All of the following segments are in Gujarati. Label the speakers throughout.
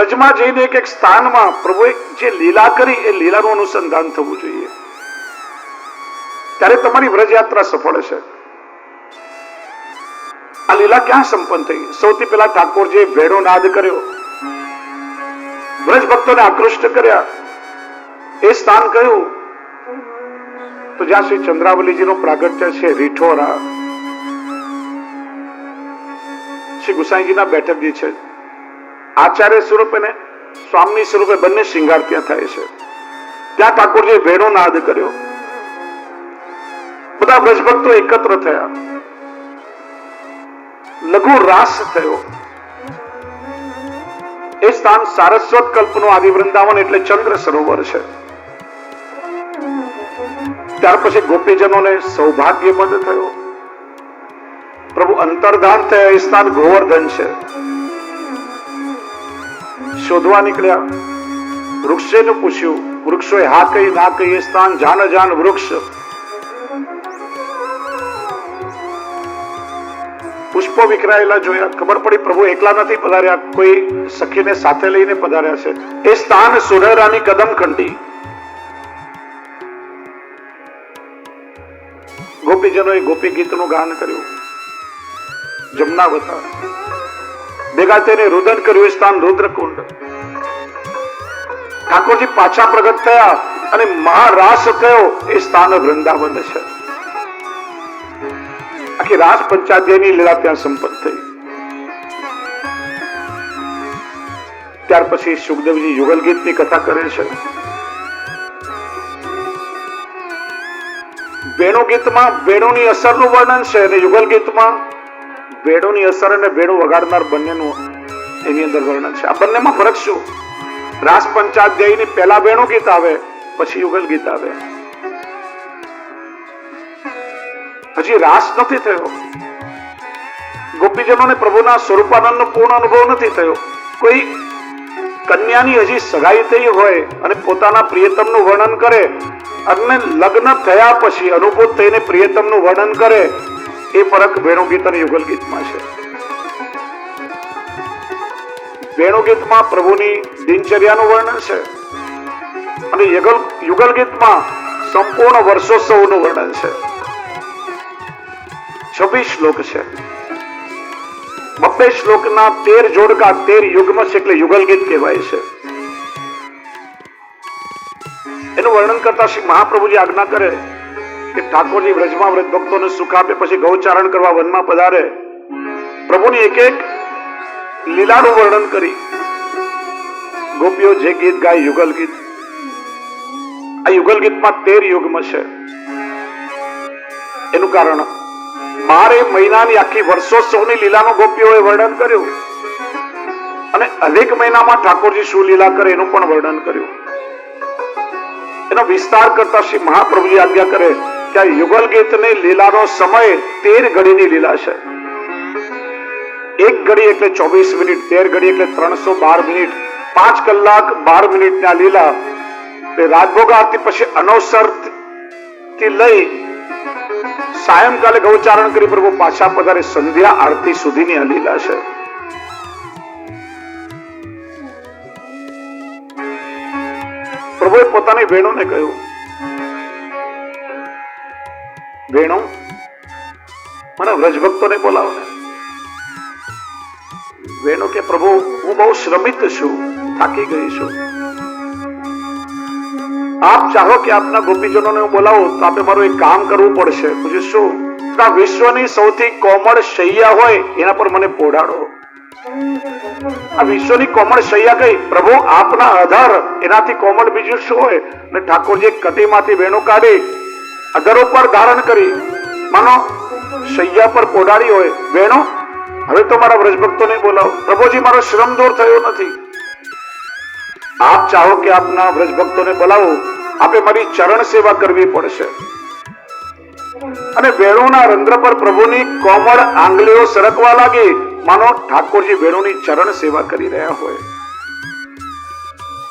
Speaker 1: વ્રજમાં જઈને એક સ્થાનમાં પ્રભુએ જે લીલા કરી એ લીલાનું અનુસંધાન થવું જોઈએ. ત્યારે તમારી વ્રજયાત્રા સફળ છે. આ લીલા ક્યાં સંપન્ન થઈ? સૌથી પહેલા ઠાકોરજીએ ભેડો નાદ કર્યો, વ્રજ ભક્તોને આકૃષ્ટ કર્યા. એ સ્થાન કયું? તો જ્યાં શ્રી ચંદ્રાવલીજીનો પ્રાગટ્ય છે, રીઠોરા, શ્રી ગુસાઈજીના બેઠકજી છે, આચાર્ય સ્વરૂપે ને સ્વામી સ્વરૂપે બંને શૃંગાર ત્યાં થાય છે. ત્યાં ઠાકોરજીએ ભેડો નાદ કર્યો. બધા વ્રજભક્તો એકત્ર થયા, લઘુ રાસ થયો. એ સ્થાન સારસ્વત કલ્પનું આદિ વૃંદાવન એટલે ચંદ્ર સરોવર છે. ત્યાર પછી ગોપીજનોને સૌભાગ્ય મદ થયો. પ્રભુ અંતર્ધાન થયા. એ સ્થાન ગોવર્ધન છે. શોધવા નીકળ્યા. વૃક્ષેનું પૂછ્યું, વૃક્ષોએ હા કહી ના કહી. એ સ્થાન જાન જાન વૃક્ષ. પુષ્પો વિખરાયેલા જોયા. ખબર પડી પ્રભુ એકલા નથી પધાર્યા, કોઈ સખીને સાથે લઈને પધાર્યા છે. એ સ્થાન સુરેરાની કદમ ખંડી. ગોપીજનોએ ગોપી ગીતનું ગાન કર્યું. જમનાવતા ભેગા થઈને રુદન કર્યું. એ સ્થાન રુદ્રકુંડ. ઠાકોરજી પાછા પ્રગટ થયા અને મહારાસ થયો. એ સ્થાન વૃંદાવન છે. આખી રાસ પંચાધ્યાયની લીલા ત્યાં સંપન્ન થઈ. ત્યાર પછી સુખદેવજી યુગલ ગીતની કથા કરે છે. વેણુ ગીતમાં વેણુની અસરનું વર્ણન છે અને યુગલ ગીતમાં વેણુની અસર અને વેણુ વગાડનાર બંનેનું એની અંદર વર્ણન છે. આ બંનેમાં ફરક શું? રાસ પંચાધ્યાયની પહેલા વેણુ ગીત આવે, પછી યુગલ ગીત આવે. હજી રાસ નથી થયો. ગોપીજનોને પ્રભુના સ્વરૂપાનંદનો પૂર્ણ અનુભવ નથી થયો. કોઈ કન્યાની હજી સગાઈ થઈ હોય અને પોતાના પ્રિયતમનું વર્ણન કરે અને લગ્ન થયા પછી અનુભૂત થઈને પ્રિયતમનું વર્ણન કરે, એ ફરક વેણુગીત અને યુગલ ગીતમાં છે. વેણુગીતમાં પ્રભુની દિનચર્યાનું વર્ણન છે અને યુગલ ગીતમાં સંપૂર્ણ વર્ષોત્સવનું વર્ણન છે. 26 શ્લોક છે. 22 શ્લોકના 13 જોડકા 13 યુગ્મ છે એટલે યુગલ ગીત કહેવાય છે. એનું વર્ણન કરતા શ્રી મહાપ્રભુજી આજ્ઞા કરે કે ઠાકોરજી વ્રજમાં વ્રજ ભક્તોને સુખ આપે, પછી ગૌચારણ કરવા વનમાં પધારે. પ્રભુની એક એક લીલાનું વર્ણન કરી ગોપીઓ જે ગીત ગાય યુગલ ગીત. આ યુગલ ગીતમાં 13 યુગ્મ છે. એનું કારણ 12 મહિનાની આખી વર્ષોત્સવની લીલાનું ગોપીઓએ વર્ણન કર્યું અને અધિક મહિનામાં ઠાકોરજી શું લીલા કરે એનું પણ વર્ણન કર્યું. એનો વિસ્તાર કરતા શ્રી મહાપ્રભુજી આજ્ઞા કરે કે આ યુગલ ગીતની લીલાનો સમય 13 ઘડીની લીલા છે. 1 ઘડી એટલે 24 મિનિટ, 13 ઘડી એટલે 312 મિનિટ, 5 કલાક 12 મિનિટની લીલા. રાજભોગ આરતી પછી અનવસર થી લઈ સાયંકાલે ગૌચારણ કરી પ્રભુ પાછા પધારે સંધ્યા આરતી સુધીની આ લીલા છે. પ્રભુએ પોતાની વેણુને કહ્યું, વેણુ મને વ્રજભક્તોને બોલાવો ને. વેણુ કે પ્રભુ હું બહુ શ્રમિત છું, થાકી ગઈ છું. આપ ચાહો કે આપના ગોપીજનોને હું બોલાવો તો આપે મારું એક કામ કરવું પડશે. પૂછ્યું શું? આ વિશ્વની સૌથી કોમળ શૈયા હોય એના પર મને પોઢાડો. આ વિશ્વની કોમળ શૈયા કઈ? પ્રભુ આપના આધાર, એનાથી કોમળ બીજું શું હોય? અને ઠાકોરજી કટીમાંથી વેણુ કાઢી અધરો પર ધારણ કરી માનો શૈયા પર પોઢાડી હોય. વેણુ હવે તો મારા વ્રજભક્તોને બોલાવો. પ્રભુજી મારો શ્રમ દૂર થયો નથી. આપ ચાહો કે આપના વ્રજભક્તોને બોલાવો, આપે મારી ચરણ સેવા કરવી પડશે. અને વેણુના રંધ્ર પર પ્રભુની કોમળ આંગળીઓ સરકવા લાગી માનો ઠાકોરજી વેણુની ચરણ સેવા કરી રહ્યા હોય.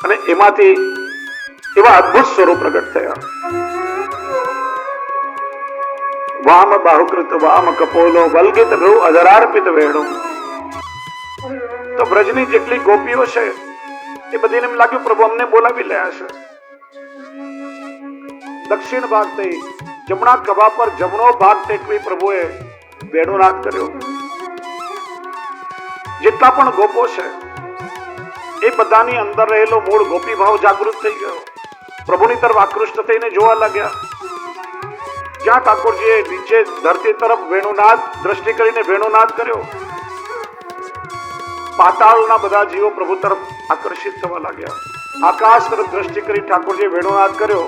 Speaker 1: અને એમાંથી એવા અદ્ભુત સ્વરૂપ પ્રગટ થયા. વામ બાહુકૃત વામ કપોલો વલ્ગિત ભ્રુ અધરાર્પિત વેણુ. તો બ્રજની જેટલી ગોપીઓ છે એ બધીને એમ લાગ્યું પ્રભુ અમને બોલાવી રહ્યા છે. દક્ષિણ ભાગથી જમણા ખભા પર જમણો ભાગ ટેકવી પ્રભુએ વેણુનાદ કર્યો. જેટલા પણ ગોપો છે એ બધાની અંદર રહેલો મૂળ ગોપી ભાવ જાગૃત થઈ ગયો. પ્રભુની તરફ આકૃષ્ટ થઈને જોવા લાગ્યા. જ્યાં ઠાકોરજીએ નીચે ધરતી તરફ વેણુનાદ દ્રષ્ટિ કરીને વેણુનાદ કર્યો, પાતાળના બધા જીવો પ્રભુ તરફ આકર્ષિત થવા લાગ્યા. આકાશ તરફ દ્રષ્ટિ કરી ઠાકોરજીએ વેણુનાદ કર્યો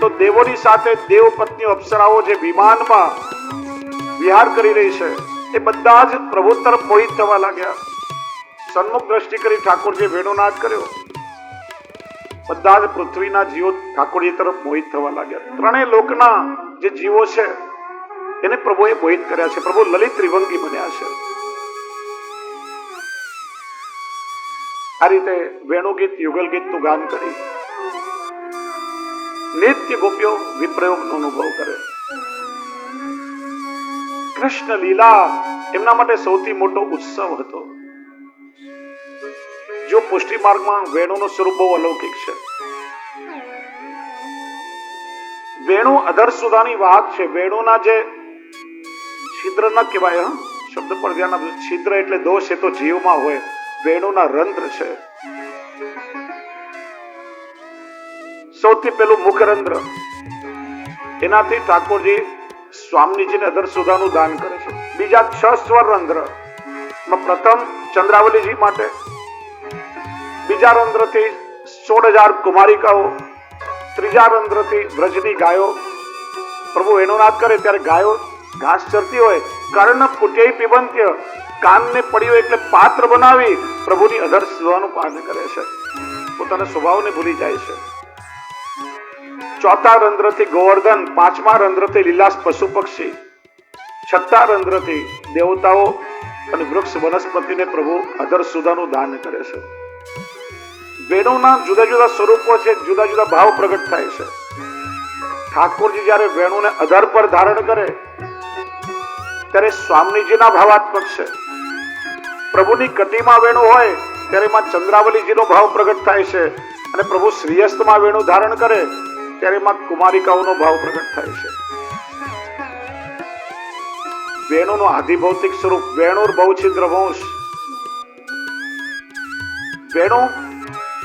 Speaker 1: તો દેવોની સાથે દેવ પત્નીઓ અપ્સરાઓ જે વિમાનમાં વિહાર કરી રહી છે એ બધા જ પ્રભુ તરફ મોહિત થવા લાગ્યા. સન્મુખ દ્રષ્ટિ કરી ઠાકોરજીએ વેણુનાદ કર્યો, બધા જ પૃથ્વીના જીવો ઠાકોરજી તરફ મોહિત થવા લાગ્યા. ત્રણેય લોકના જે જીવો છે એને પ્રભુએ મોહિત કર્યા છે. પ્રભુ લલિત ત્રિભંગી બન્યા છે. આ રીતે વેણુગીત યુગલ ગીતનું ગાન કરી નિત્ય ગોપીઓ વિપ્રયોગનો અનુભવ કરે. કૃષ્ણ લીલા એમના માટે સૌથી મોટો ઉત્સવ હતો. જો પુષ્ટિ માર્ગમાં વેણુનું સ્વરૂપ બહુ અલૌકિક છે. વેણુ અધર સુધાની વાત છે. વેણુના જે છિદ્ર ન કહેવાય, શબ્દ પર ધ્યાન આપજો. છિદ્ર એટલે દોષ, એ તો જીવમાં હોય. વેણુના રંધ્ર છે. સૌથી પેલું મુખરંધ્ર, એનાથી ઠાકોરજી સ્વામીજીને અધર સુધાનું દાન કરે છે. બીજા 6 સ્વર રંધ્ર, પ્રથમ ચંદ્રાવલીજી માટે, બીજા રંધ્રથી 16,000 કુમારિકાઓ, ત્રીજા રંધ્રથી વ્રજની ગાયો. પ્રભુ વેણુનાદ કરે ત્યારે ગાયો ઘાસ ચરતી હોય, કર્ણ પુટ્ય પીબંત્ય, કાનને પડ્યો એટલે પાત્ર બનાવી પ્રભુની અધર સુધાનું પાન કરે છે. પોતાના સ્વભાવને ભૂલી જાય છે. ચોથા રંધ્રથી ગોવર્ધન, પાંચમા રંધ્રથી લીલાસ પશુ પક્ષી, છઠ્ઠા રંધ્રથી દેવતાઓ અને વૃક્ષ વનસ્પતિને પ્રભુ અધર સુધાનું દાન કરે છે. વેણુના જુદા જુદા સ્વરૂપો છે, જુદા જુદા ભાવ પ્રગટ થાય છે. ઠાકોરજી જયારે વેણુને અધર પર ધારણ કરે ત્યારે સ્વામીજીના ભાવાત્મક છે. પ્રભુની કટીમાં વેણુ હોય ત્યારે એમાં ચંદ્રાવલીજીનો ભાવ પ્રગટ થાય છે, અને પ્રભુ શ્રીયસ્તમાં વેણુ ધારણ કરે ત્યારે એમાં કુમારિકાઓનો ભાવ પ્રગટ થાય છે. વેણુનું આધિભૌતિક સ્વરૂપ વેણુર બહુછિદ્ર વંશ. વેણુ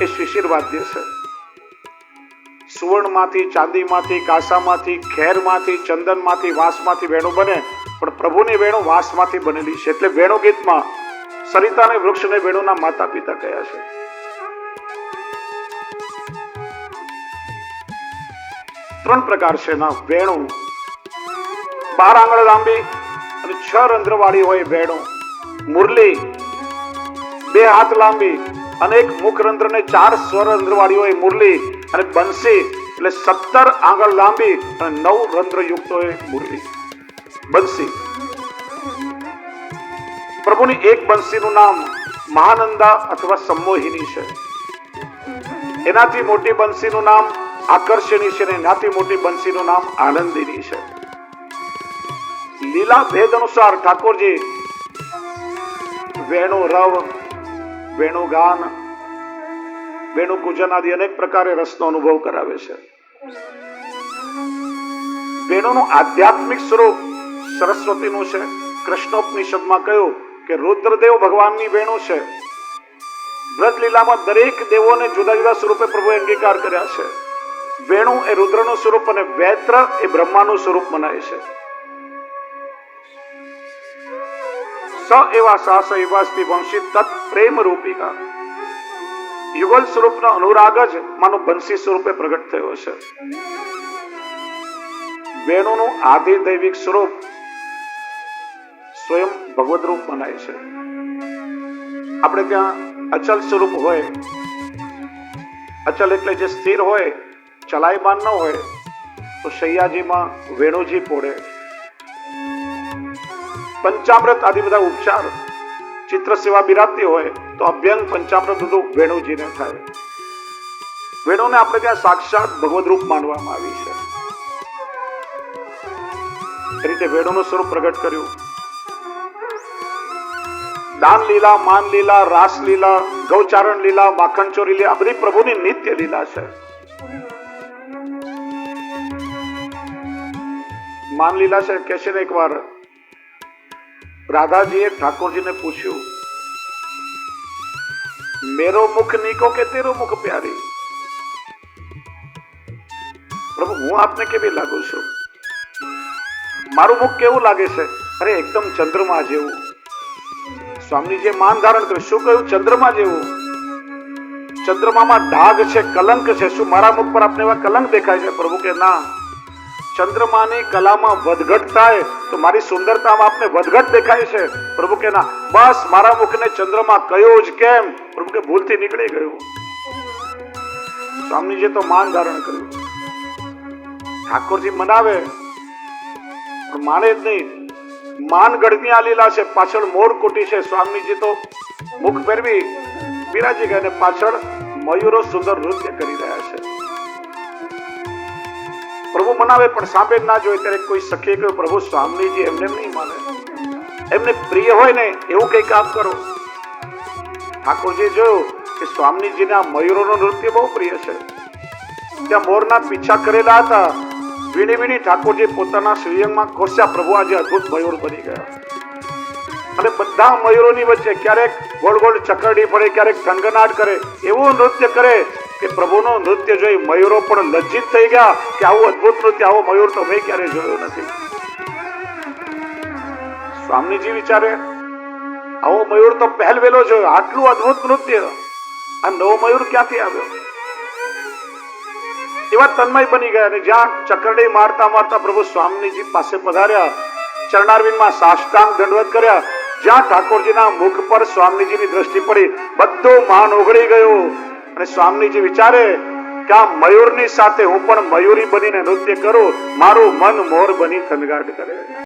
Speaker 1: એ શિશિર વાદ્ય છે. સુવર્ણમાંથી, ચાંદીમાંથી, કાંસામાંથી, ખેરમાંથી, ચંદનમાંથી, વાંસમાંથી વેણુ બને, પણ પ્રભુની વેણુ વાંસમાંથી બનેલી છે. એટલે વેણુ ગીતમાં સરિતા અને વૃક્ષને વેણુના માતા પિતા કયા છે. ત્રણ પ્રકાર છે ના વેણુ. 12 આંગળ લાંબી અને 6 રંધ્ર વાળી હોય વેણુ. મુરલી 2 હાથ લાંબી અને 1 મુખ રંધ્ર ને 4 સ્વર રંધ્ર વાળી હોય મુરલી. અને બંસી એટલે 17 આંગળ લાંબી અને 9 રંધ્ર યુક્ત હોય મુરલી, બંસી. પ્રભુની એક બંસીનું નામ મહાનંદા અથવા સંમોહિની છે. એનાથી મોટી બંસીનું નામ આકર્ષણી છે, અને એનાથી મોટી બંસીનું નામ આનંદિની છે. લીલા ભેદ અનુસાર ઠાકોરજી વેણુ રવ, વેણુ ગાન, વેણુ પૂજન આદિ અનેક પ્રકારે રસનો અનુભવ કરાવે છે. વેણુનું આધ્યાત્મિક સ્વરૂપ સરસ્વતીનું છે. કૃષ્ણોપનિષદમાં કહ્યું કે રુદ્રદેવ ભગવાનની વેણુ છે. વ્રતલીલામાં દરેક દેવોને જુદા જુદા સ્વરૂપે પ્રભુએ અંગીકાર કર્યા છે. વેણુ એ રુદ્રનું સ્વરૂપ અને વૈત્ર એ બ્રહ્માનું સ્વરૂપ મનાય છે. સ એવા સાસ એવાસ્તી વંશી તત્ પ્રેમ રૂપિકા. યુગલ સ્વરૂપનો અનુરાગ જ માનો બંસી સ્વરૂપે પ્રગટ થયો છે. વેણુનું આદિ દૈવિક સ્વરૂપ સ્વયં ભગવદ રૂપ મનાય છે. આપણે ત્યાં અચલ સ્વરૂપ હોય, અચલ એટલે જે સ્થિર હોય, ચલાયમાન ન હોય, તો શૈયાજીમાં વેણુજી પોડે. પંચામૃત આદિ બધા ઉપચાર, ચિત્ર સેવા બિરાજતી હોય તો અભ્યંગ પંચામૃત બધું વેણુજીને થાય. વેણુને આપણે ત્યાં સાક્ષાત ભગવદ રૂપ માનવામાં આવી છે. એ રીતે વેણુનું સ્વરૂપ પ્રગટ કર્યું. દાન લીલા, માન લીલા, રાસ લીલા, ગૌચારણ લીલા, માખણ ચોરી લીલા, આ બધી પ્રભુની નિત્ય લીલા છે. માન લીલા છે કે છે ને, એક વાર રાધાજીએ ઠાકોરજીને પૂછ્યું, મેરો મુખ નીકો કે તેરો મુખ પ્યારી? પ્રભુ, હું આપને કેવી લાગુ છું? મારું મુખ કેવું લાગે છે? અરે એકદમ ચંદ્રમા જેવું. સ્વામીજીએ માન ધારણ કર્યું. શું કહ્યું? ચંદ્રમા જેવું. ચંદ્રમામાં ડાઘ છે, કલંક છે. શું મારા મુખ પર આપને એવા કલંક દેખાય છે? પ્રભુ કે ના, ચંદ્રમાની કલામાં વધઘટ થાય તો મારી સુંદરતામાં આપને વધઘટ દેખાય છે. પ્રભુ કે ના, બસ મારા મુખને ચંદ્રમા કયો જ કેમ? પ્રભુ કે ભૂલથી નીકળી ગયું. સ્વામીજીએ તો માન ધારણ કર્યું. ઠાકોરજી મનાવે પણ માને જ નહીં. માન ગઢની આ લીલા છે, પાછળ મોર કુટી છે. સ્વામીજી તો મુખ ફેરવી બિરાજી ગયા અને પાછળ મયુરો સુંદર નૃત્ય કરી રહ્યા છે. પ્રભુ મનાવે પણ સાંભળે ના જોઈએ. ત્યારે કોઈ સખીએ કહ્યું, પ્રભુ સ્વામીજી એમને નહીં માને, એમને પ્રિય હોય ને એવું કઈ કામ કરો. ઠાકોરજી જોયું કે સ્વામીજીને આ મયુરોનું નૃત્ય બહુ પ્રિય છે. ત્યાં મોરના પીછા કરેલા હતા. વીણી વીણી ઠાકોરજી પોતાના શ્રીઅંગમાં ઘોસ્યા. પ્રભુ આજે અદભુત મયુર બની ગયા. અને બધા મયુરોની વચ્ચે ક્યારેક ગોળ ગોળ ચકરડી પડે, ક્યારેક થનગનાટ કરે, એવું નૃત્ય કરે કે પ્રભુનું નૃત્ય જોઈ મયુરો પણ લજ્જિત થઈ ગયા કે આવું અદભુત નૃત્ય, આવો મયુર તો મેં ક્યારે જોયો નથી. સ્વામીજી વિચારે, આવો મયુર તો પહેલવેલો જોયો. આટલું અદભુત નૃત્ય, આ નવો મયુર ક્યાંથી આવ્યો? એવા તન્મય બની ગયા. અને જ્યાં ચકરડી મારતા મારતા પ્રભુ સ્વામીજી પાસે પધાર્યા, ચરણારવિંદમાં સાષ્ટાંગ દંડવત કર્યા. જ્યાં ઠાકોરજીના મુખ પર સ્વામીજીની દ્રષ્ટિ પડી, બધું માન ઓગળી ગયું. અને સ્વામીજી વિચારે કે આ મયુરની સાથે હું પણ મયુરી બનીને નૃત્ય કરું, મારું મન મોર બની થનગાટ કરે.